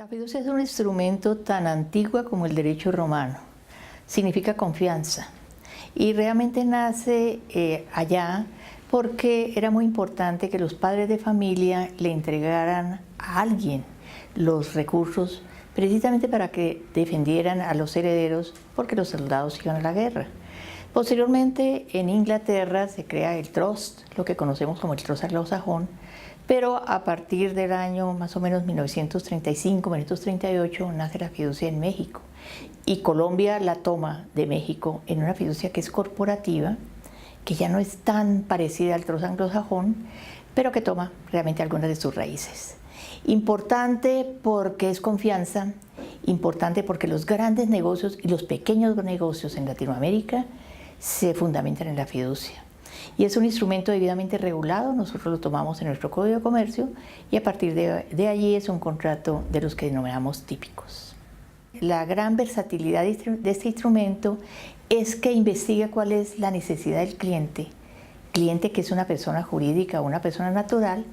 La fiducia es un instrumento tan antiguo como el derecho romano. Significa confianza y realmente nace allá porque era muy importante que los padres de familia le entregaran a alguien los recursos precisamente para que defendieran a los herederos porque los soldados iban a la guerra. Posteriormente en Inglaterra se crea el trust, lo que conocemos como el trust anglosajón, pero a partir del año más o menos 1935-1938 nace la fiducia en México y Colombia la toma de México en una fiducia que es corporativa, que ya no es tan parecida al trust anglosajón, pero que toma realmente algunas de sus raíces. Importante porque es confianza, importante porque los grandes negocios y los pequeños negocios en Latinoamérica se fundamentan en la fiducia. Y es un instrumento debidamente regulado, nosotros lo tomamos en nuestro Código de Comercio y a partir de allí es un contrato de los que denominamos típicos. La gran versatilidad de este instrumento es que investiga cuál es la necesidad del cliente que es una persona jurídica o una persona natural,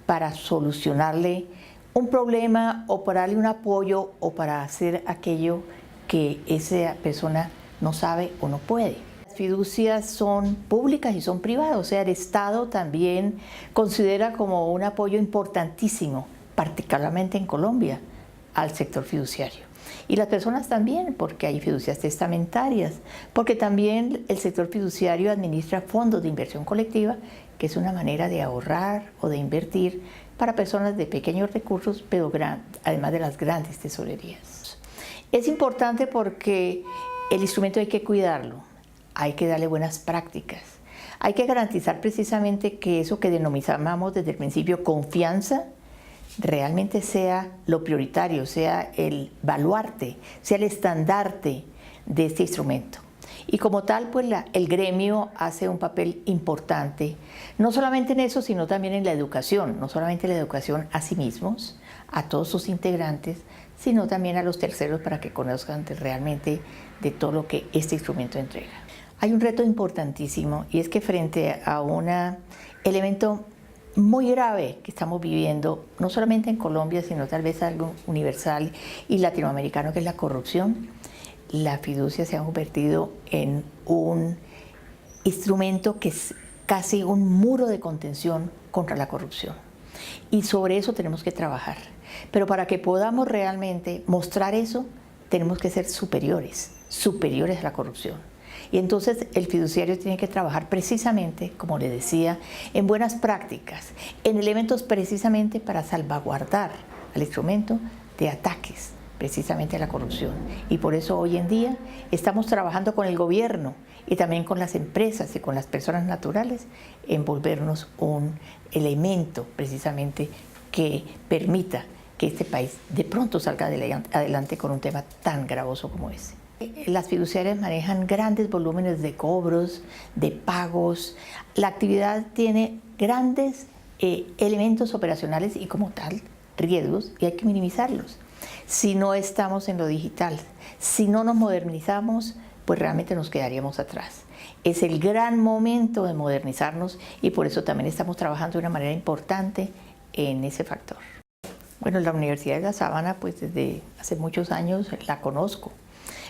para solucionarle un problema o para darle un apoyo o para hacer aquello que esa persona no sabe o no puede. Las fiducias son públicas y son privadas, o sea, el Estado también considera como un apoyo importantísimo, particularmente en Colombia, al sector fiduciario. Y las personas también, porque hay fiducias testamentarias, porque también el sector fiduciario administra fondos de inversión colectiva, que es una manera de ahorrar o de invertir para personas de pequeños recursos, pero además de las grandes tesorerías. Es importante porque el instrumento hay que cuidarlo, hay que darle buenas prácticas, hay que garantizar precisamente que eso que denominamos desde el principio confianza, realmente sea lo prioritario, sea el baluarte, sea el estandarte de este instrumento. Y como tal, pues el gremio hace un papel importante, no solamente en eso, sino también en la educación, no solamente la educación a sí mismos, a todos sus integrantes, sino también a los terceros para que conozcan realmente de todo lo que este instrumento entrega. Hay un reto importantísimo y es que frente a un elemento muy grave que estamos viviendo, no solamente en Colombia, sino tal vez algo universal y latinoamericano, que es la corrupción, la fiducia se ha convertido en un instrumento que es casi un muro de contención contra la corrupción. Y sobre eso tenemos que trabajar. Pero para que podamos realmente mostrar eso, tenemos que ser superiores a la corrupción. Y entonces el fiduciario tiene que trabajar precisamente, como le decía, en buenas prácticas, en elementos precisamente para salvaguardar al instrumento de ataques precisamente a la corrupción. Y por eso hoy en día estamos trabajando con el gobierno y también con las empresas y con las personas naturales en volvernos un elemento precisamente que permita que este país de pronto salga adelante con un tema tan gravoso como ese. Las fiduciarias manejan grandes volúmenes de cobros, de pagos. La actividad tiene grandes elementos operacionales y como tal riesgos, y hay que minimizarlos. Si no estamos en lo digital, si no nos modernizamos, pues realmente nos quedaríamos atrás. Es el gran momento de modernizarnos y por eso también estamos trabajando de una manera importante en ese factor. Bueno, la Universidad de La Sabana, pues desde hace muchos años la conozco.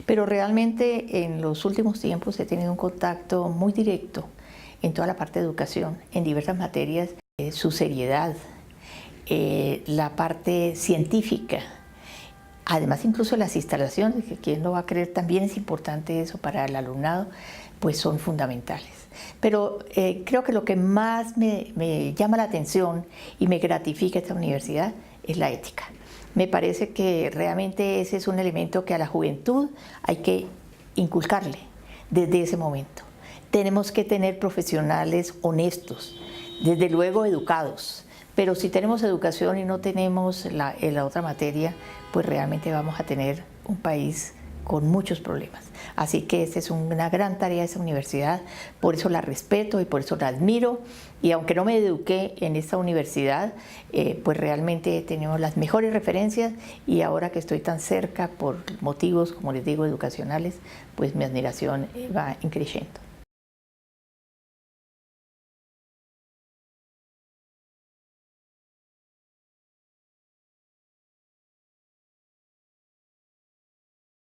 Pero realmente en los últimos tiempos he tenido un contacto muy directo en toda la parte de educación, en diversas materias, su seriedad, la parte científica, además incluso las instalaciones, que quien no va a creer, también es importante eso para el alumnado, pues son fundamentales. Pero creo que lo que más me llama la atención y me gratifica esta universidad es la ética. Me parece que realmente ese es un elemento que a la juventud hay que inculcarle desde ese momento. Tenemos que tener profesionales honestos, desde luego educados, pero si tenemos educación y no tenemos la otra materia, pues realmente vamos a tener un país con muchos problemas. Así que esta es una gran tarea de esa universidad, por eso la respeto y por eso la admiro. Y aunque no me eduqué en esta universidad, pues realmente tenemos las mejores referencias y ahora que estoy tan cerca por motivos, como les digo, educacionales, pues mi admiración va creciendo.